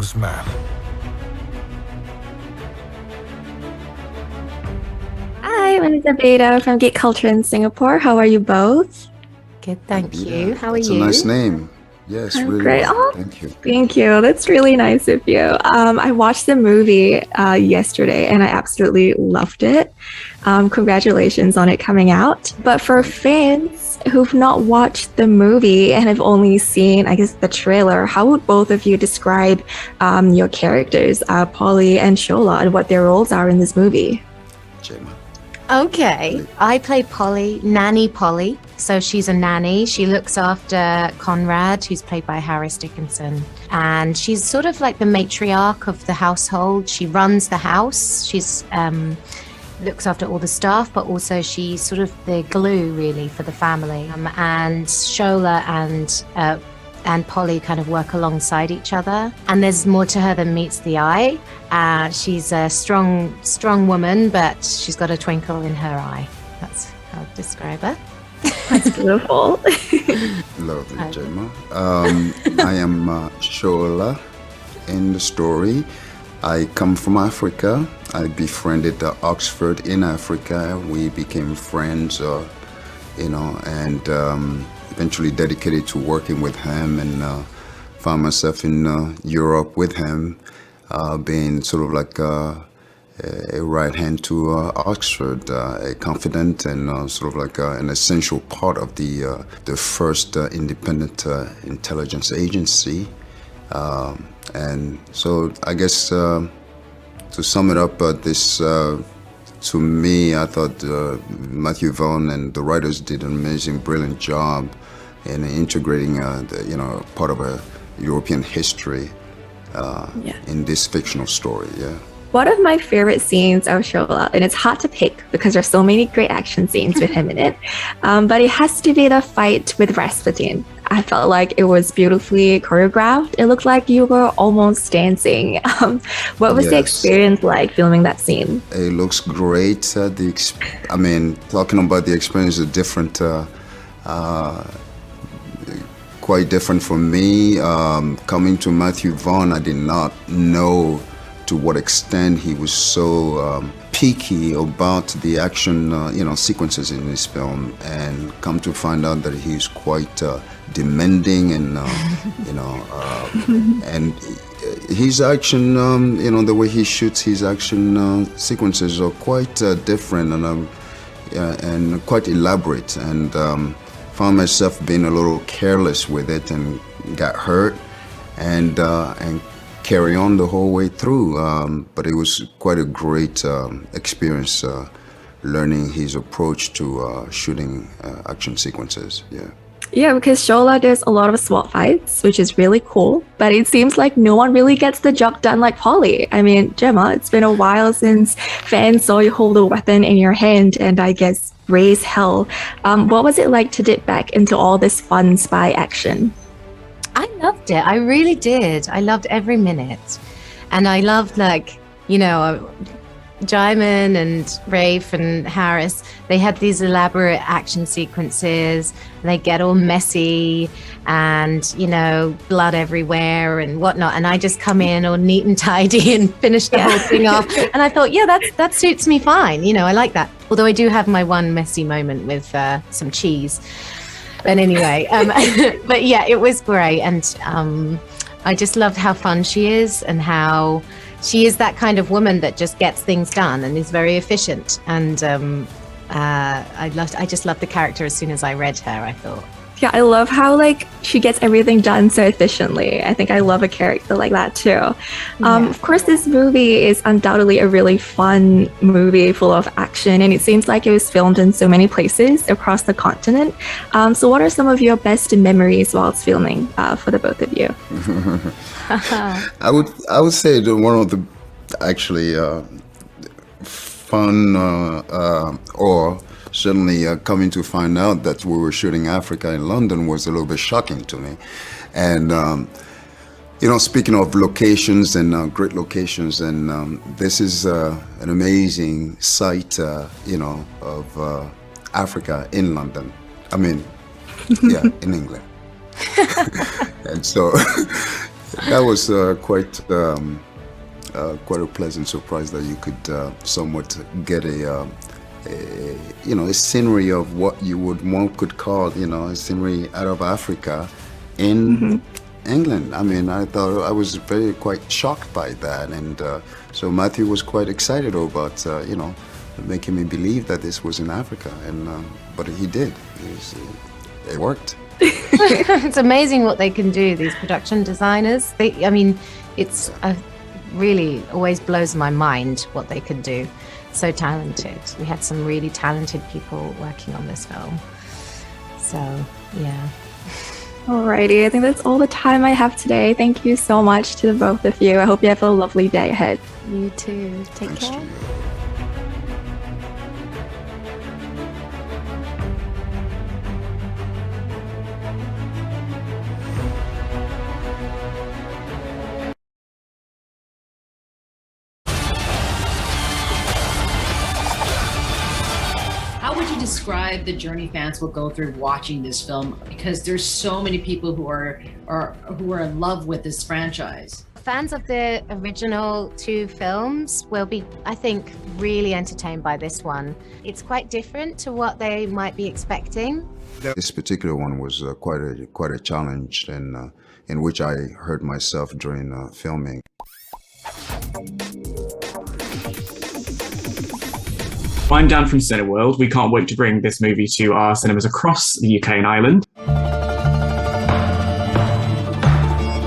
Hounsou's map. Hi, my name is Abeda from Geek Culture in Singapore. How are you both? Good, thank you. How are That's you? a nice name. Yes, I'm really great. well. Oh, Thank you. thank you. That's really nice of you. I watched the movie yesterday and I absolutely loved it. Congratulations on it coming out. But for fans who've not watched the movie and have only seen, I guess, the trailer, how would both of you describe your characters, Polly and Shola, and what their roles are in this movie? Gemma. Okay, I play Polly, Nanny Polly. So she's a nanny. She looks after Conrad, who's played by Harris Dickinson. And she's sort of like the matriarch of the household. She runs the house. She's looks after all the staff, but also she's sort of the glue, really, for the family. And Shola and Polly kind of work alongside each other. And there's more to her than meets the eye. She's a strong woman, but she's got a twinkle in her eye. That's how I'd describe her. That's beautiful. Lovely, Gemma. I am Shola in the story. I come from Africa. I befriended Oxford in Africa. We became friends, and eventually dedicated to working with him, and found myself in Europe with him, being sort of like a right hand to Oxford, a confidant and sort of like an essential part of the first independent intelligence agency. And so I guess to sum it up, to me, I thought Matthew Vaughn and the writers did an amazing, brilliant job in integrating, part of a European history in this fictional story. Yeah. One of my favorite scenes of Shola, and it's hard to pick because there's so many great action scenes with him in it, but it has to be the fight with Rasputin. I felt like it was beautifully choreographed. It looked like you were almost dancing. What was the experience like filming that scene? It looks great. Talking about the experience is different, quite different for me. Coming to Matthew Vaughn, I did not know to what extent he was so picky about the action, sequences in this film, and come to find out that he's quite demanding, and and his action, the way he shoots his action sequences are quite different and quite elaborate, and found myself being a little careless with it and got hurt, and carry on the whole way through, but it was quite a great experience learning his approach to shooting action sequences. Yeah, because Shola does a lot of SWAT fights, which is really cool, but it seems like no one really gets the job done like Polly. I mean, Gemma, it's been a while since fans saw you hold a weapon in your hand and I guess raise hell. What was it like to dip back into all this fun spy action? I loved it. I really did. I loved every minute. And I loved, Djimon and Rafe and Harris. They had these elaborate action sequences. And they get all messy and, blood everywhere and whatnot. And I just come in all neat and tidy and finish the whole thing off. And I thought, that suits me fine. I like that. Although I do have my one messy moment with some cheese. But anyway, but yeah, it was great. And I just loved how fun she is and how she is that kind of woman that just gets things done and is very efficient. And I just loved the character as soon as I read her, I thought. Yeah, I love how she gets everything done so efficiently. I think I love a character like that too. Of course, this movie is undoubtedly a really fun movie full of action, and it seems like it was filmed in so many places across the continent. So what are some of your best memories whilst filming for the both of you? I would say that one of the actually fun or certainly coming to find out that we were shooting Africa in London was a little bit shocking to me. And, speaking of locations and great locations, and this is an amazing site, of Africa in London. In England. And so That was quite a pleasant surprise that you could somewhat get a scenery of what one could call, a scenery out of Africa in England. I mean, I was quite shocked by that, and so Matthew was quite excited about, making me believe that this was in Africa, and but he did. It worked. It's amazing what they can do, these production designers. It's really always blows my mind what they can do. So talented. We had some really talented people working on this film. So, yeah. Alrighty, I think that's all the time I have today. Thank you so much to the both of you. I hope you have a lovely day ahead. You too. Take Thanks care. to you. How would you describe the journey fans will go through watching this film? Because there's so many people who are in love with this franchise. Fans of the original two films will be, I think, really entertained by this one. It's quite different to what they might be expecting. This particular one was quite a challenge, and in which I hurt myself during filming. I'm Dan from Cineworld. We can't wait to bring this movie to our cinemas across the UK and Ireland.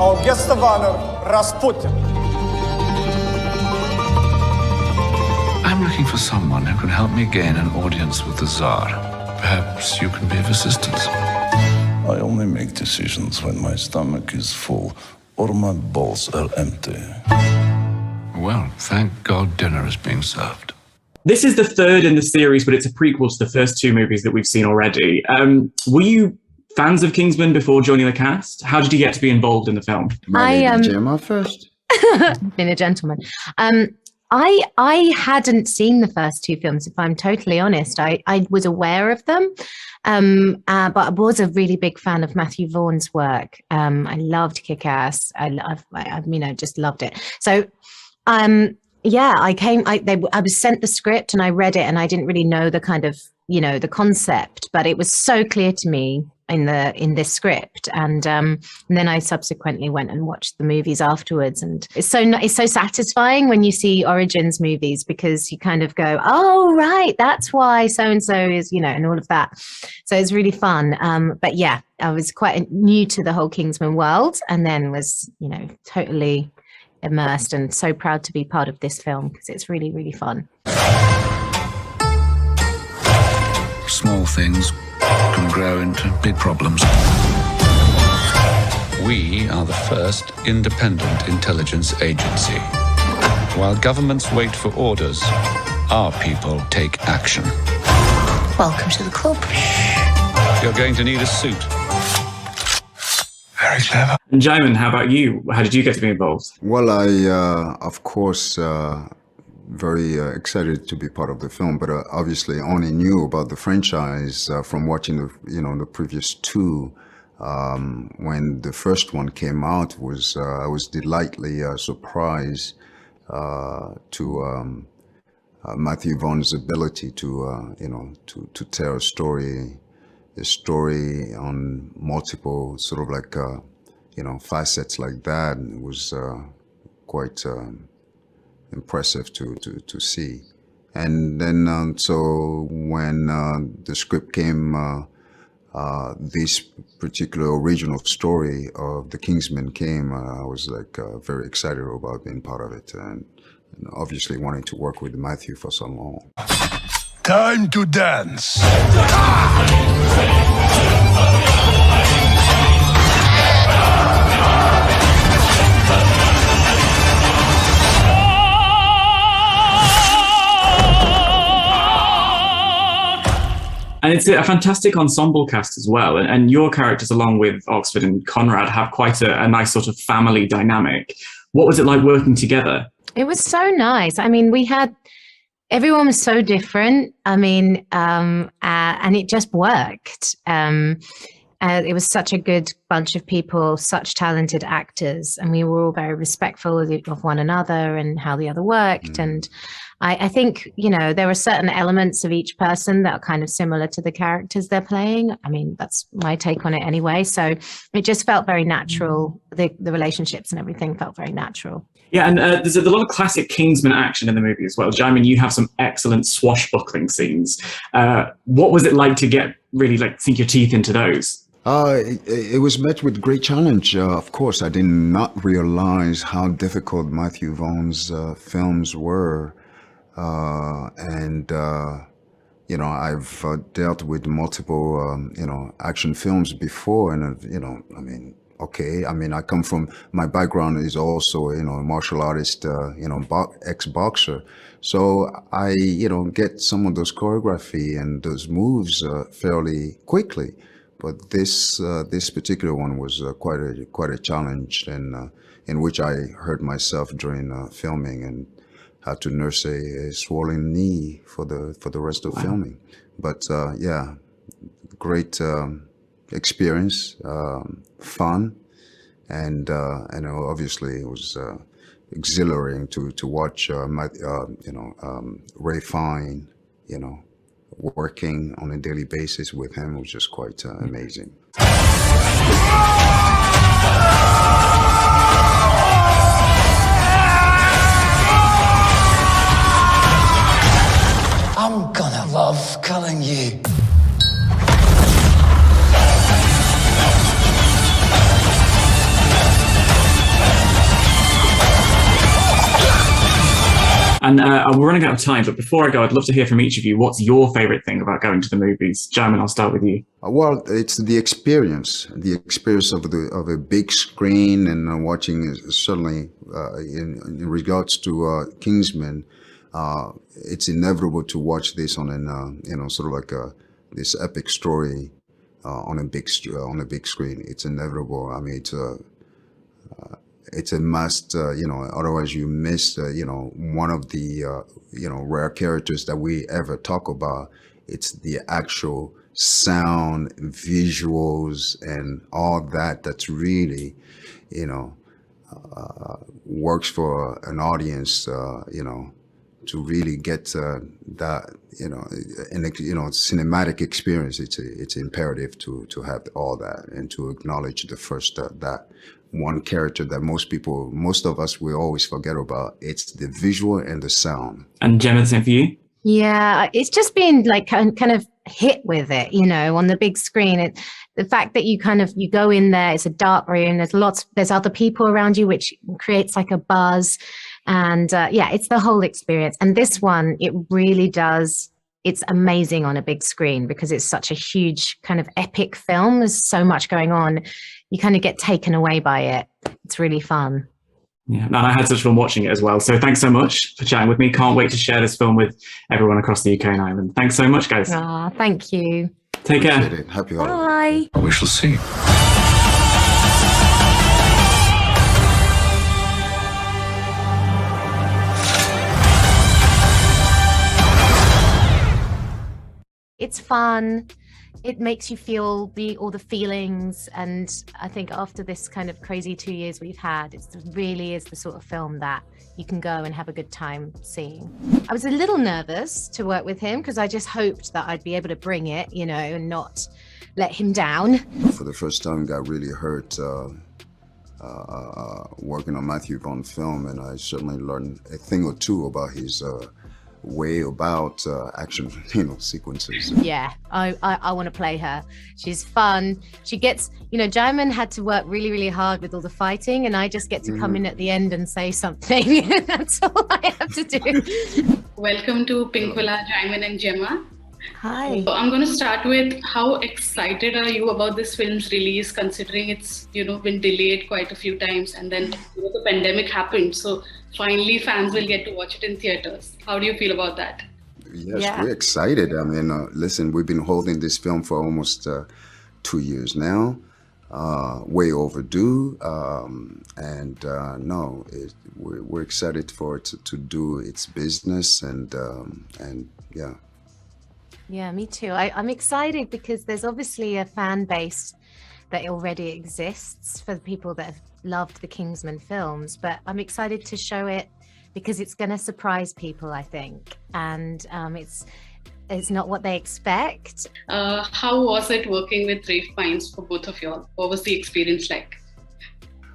Our guest of honor, Rasputin. I'm looking for someone who can help me gain an audience with the Tsar. Perhaps you can be of assistance. I only make decisions when my stomach is full or my balls are empty. Well, thank God dinner is being served. This is the third in the series, but it's a prequel to the first two movies that we've seen already. Were you fans of Kingsman before joining the cast? How did you get to be involved in the film? Gemma first. Been a gentleman. I hadn't seen the first two films, if I'm totally honest. I was aware of them, but I was a really big fan of Matthew Vaughn's work. I loved Kick-Ass. I just loved it. So, yeah, I was sent the script and I read it, and I didn't really know the kind of, the concept, but it was so clear to me in this script, and then I subsequently went and watched the movies afterwards, and it's so satisfying when you see Origins movies, because you kind of go, oh right, that's why so and so is, and all of that. So it's really fun. But yeah, I was quite new to the whole Kingsman world, and then was totally immersed, and so proud to be part of this film because it's really, really fun. Small things can grow into big problems. We are the first independent intelligence agency. While governments wait for orders, our people take action. Welcome to the club. You're going to need a suit. Very clever. And Djimon, how about you? How did you get to be involved? Well, I, of course, very excited to be part of the film, but obviously only knew about the franchise from watching the previous two. When the first one came out, I was delightfully surprised to Matthew Vaughn's ability to tell a story on multiple sort of like facets like that. It was quite impressive to see. And then so when the script came, this particular original story of the Kingsman came, I was like very excited about being part of it, and obviously wanting to work with Matthew for so long. Time to dance. And it's a fantastic ensemble cast as well. And your characters, along with Oxford and Conrad, have quite a nice sort of family dynamic. What was it like working together? It was so nice. I mean, everyone was so different. I mean, and it just worked. It was such a good bunch of people, such talented actors, and we were all very respectful of one another and how the other worked. And I think, you know, there are certain elements of each person that are kind of similar to the characters they're playing. I mean, that's my take on it anyway. So it just felt very natural. The relationships and everything felt very natural. Yeah, and there's a lot of classic Kingsman action in the movie as well. Djimon, you have some excellent swashbuckling scenes. What was it like to get really like sink your teeth into those? It was met with great challenge. Of course, I did not realize how difficult Matthew Vaughn's films were. You know, I've dealt with multiple, you know, action films before, and, you know, I mean, okay, I mean, I come from, my background is also, you know, a martial artist, you know, ex-boxer. So I, you know, get some of those choreography and those moves fairly quickly. But this particular one was quite a challenge, and in which I hurt myself during filming and had to nurse a swollen knee for the rest of filming. But yeah, great experience, fun, and obviously it was exhilarating to watch you know, Ray Fine, you know, working on a daily basis with him. Was just quite amazing. I'm gonna love killing you. And we're running out of time, but before I go, I'd love to hear from each of you. What's your favorite thing about going to the movies? Djimon, I'll start with you. Well, it's the experience of a big screen, and watching certainly in regards to Kingsman. It's inevitable to watch this on an you know, sort of like this epic story on a big screen. It's inevitable. I mean, it's a must. You know, otherwise you miss you know, one of the you know, rare characters that we ever talk about. It's the actual sound, visuals, and all that. That's really, you know, works for an audience. You know, to really get that, you know, in a, you know, cinematic experience. It's imperative to have all that, and to acknowledge the first that one character that most of us will always forget about. It's the visual and the sound. And Gemma, the same for you? Yeah, it's just been like kind of hit with it, you know, on the big screen. The fact that you go in there, it's a dark room, there's other people around you, which creates like a buzz. And yeah, it's the whole experience. And this one, it really does. It's amazing on a big screen because it's such a huge kind of epic film. There's so much going on. You kind of get taken away by it. It's really fun. Yeah, and I had such fun watching it as well. So thanks so much for chatting with me. Can't wait to share this film with everyone across the UK and Ireland. Thanks so much, guys. Oh, thank you. Take care. Happy holidays. Bye. We shall see. It's fun. It makes you feel all the feelings, and I think after this kind of crazy 2 years we've had, it really is the sort of film that you can go and have a good time seeing. I was a little nervous to work with him because I just hoped that I'd be able to bring it, you know, and not let him down. For the first time, got really hurt working on Matthew Vaughn film, and I certainly learned a thing or two about his way about action, you know, sequences. Yeah, I want to play her. She's fun. She gets, you know, Djimon had to work really, really hard with all the fighting, and I just get to come in at the end and say something. That's all I have to do. Welcome to Pinkvilla, Djimon and Gemma. Hi. So I'm going to start with, how excited are you about this film's release, considering it's, you know, been delayed quite a few times, and then, you know, the pandemic happened, so finally fans will get to watch it in theaters. How do you feel about that? Yes, we're excited. I mean, listen, we've been holding this film for almost 2 years now, way overdue, and no, we're excited for it to do its business, and yeah. Yeah, me too. I'm excited because there's obviously a fan base that already exists for the people that have loved the Kingsman films. But I'm excited to show it because it's going to surprise people, I think, and it's not what they expect. How was it working with Rafe Fiennes for both of y'all? What was the experience like?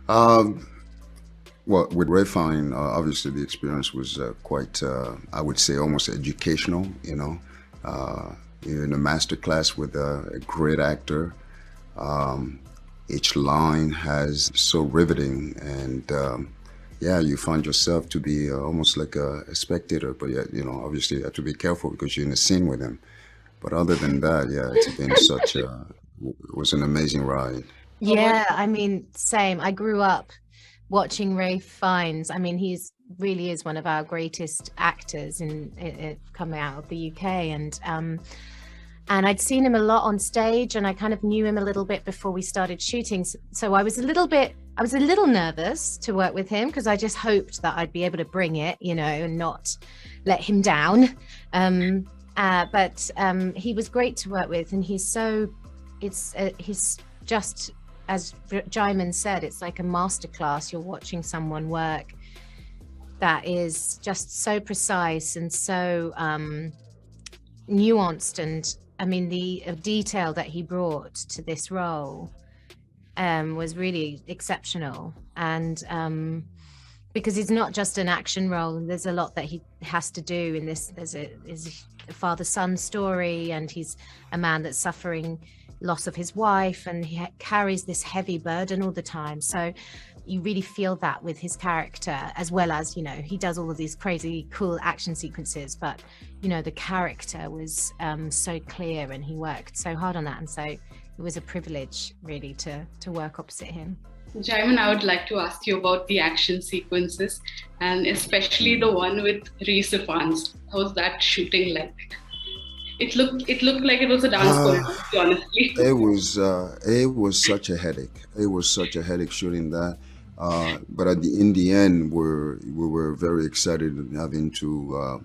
Well, with Ray Fine, obviously the experience was quite, I would say, almost educational. You're in a master class with a great actor. Each line has so riveting, and you find yourself to be almost like a spectator. But yet, obviously you have to be careful because you're in a scene with him. But other than that, it's been it was an amazing ride. Yeah, I mean, same. I grew up watching Rafe Fiennes. I mean, he's really is one of our greatest actors in coming out of the UK, and I'd seen him a lot on stage, and I kind of knew him a little bit before we started shooting. So I was a little nervous to work with him because I just hoped that I'd be able to bring it, and not let him down. But he was great to work with, and he's just, as Djimon said, it's like a masterclass. You're watching someone work that is just so precise and so nuanced, and I mean the detail that he brought to this role was really exceptional. And because it's not just an action role, and there's a lot that he has to do in this. There's a father-son story, and he's a man that's suffering loss of his wife, and he carries this heavy burden all the time. So you really feel that with his character, as well as, he does all of these crazy cool action sequences, but the character was so clear, and he worked so hard on that. And so it was a privilege really to work opposite him. Djimon, I would like to ask you about the action sequences, and especially the one with Rhys Ifans. How's that shooting like? It looked like it was a dance choreography, honestly. It was such a headache. It was such a headache shooting that. But in the end, we were very excited and having to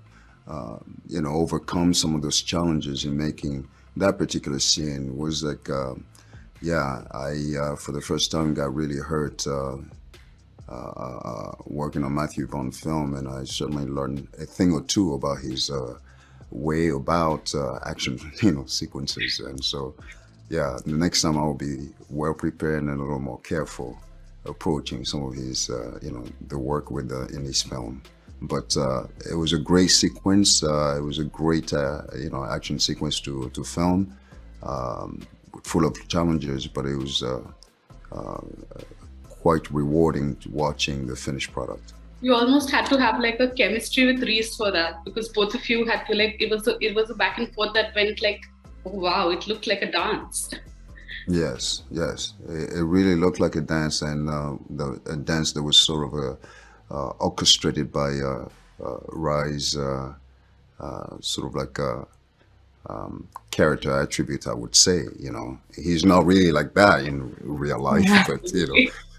overcome some of those challenges in making that particular scene. Was like, I for the first time got really hurt working on Matthew Vaughn's film, and I certainly learned a thing or two about his way about action, sequences. And so, the next time I will be well prepared and a little more careful approaching some of his, the work with in his film. But it was a great sequence. It was a great, action sequence to film, full of challenges. But it was quite rewarding to watching the finished product. You almost had to have like a chemistry with Rhys for that, because both of you had to it was a back and forth that went like, oh, wow, it looked like a dance. Yes, it really looked like a dance, and a dance that was sort of orchestrated by Rhys, sort of like a character attribute, I would say. He's not really like that in real life, but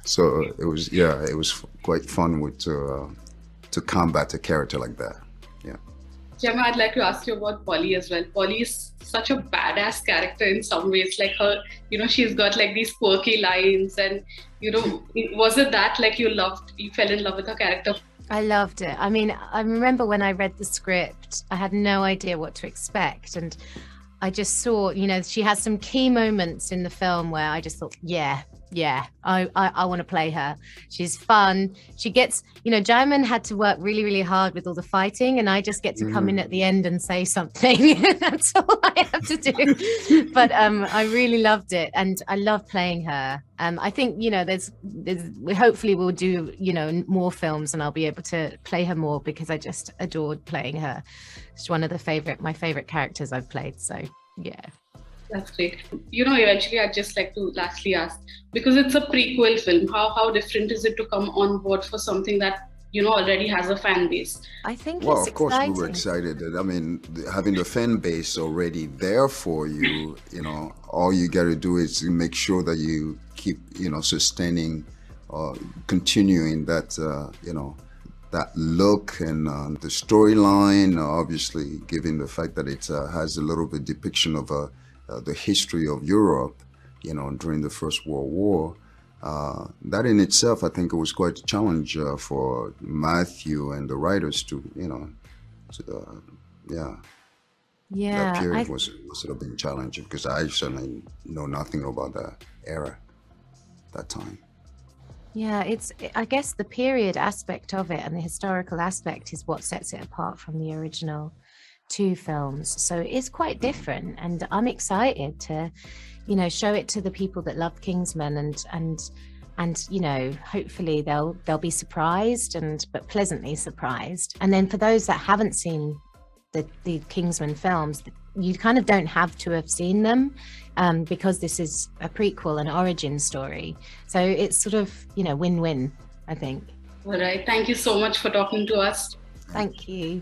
so it was quite fun to combat a character like that. Yeah. Gemma, I'd like to ask you about Polly as well. Polly is such a badass character in some ways. Like her, she's got like these quirky lines, and was it that like you fell in love with her character? I loved it. I mean, I remember when I read the script, I had no idea what to expect, and I just saw, she has some key moments in the film where I just thought, I want to play her. She's fun. She gets, Djimon had to work really, really hard with all the fighting, and I just get to come in at the end and say something. That's all I have to do. But I really loved it, and I love playing her. I think, hopefully we'll do, more films, and I'll be able to play her more, because I just adored playing her. She's one of my favorite characters I've played. So, yeah. That's great. Eventually I'd just like to lastly ask, because it's a prequel film, how different is it to come on board for something that, already has a fan base? I think well, of course we were excited. I mean, having the fan base already there for you, all you got to do is make sure that you keep, sustaining, continuing that, that look and the storyline, obviously given the fact that it has a little bit depiction of the history of Europe, during the First World War. That in itself, I think it was quite a challenge for Matthew and the writers to, that period was sort of been challenging because I certainly know nothing about that era, that time. Yeah, I guess the period aspect of it and the historical aspect is what sets it apart from the original two films. So it's quite different, and I'm excited to, show it to the people that love Kingsman, and hopefully they'll be surprised but pleasantly surprised. And then for those that haven't seen the Kingsman films, you kind of don't have to have seen them, because this is a prequel, an origin story. So it's sort of, win-win, I think. All right. Thank you so much for talking to us. Thank you.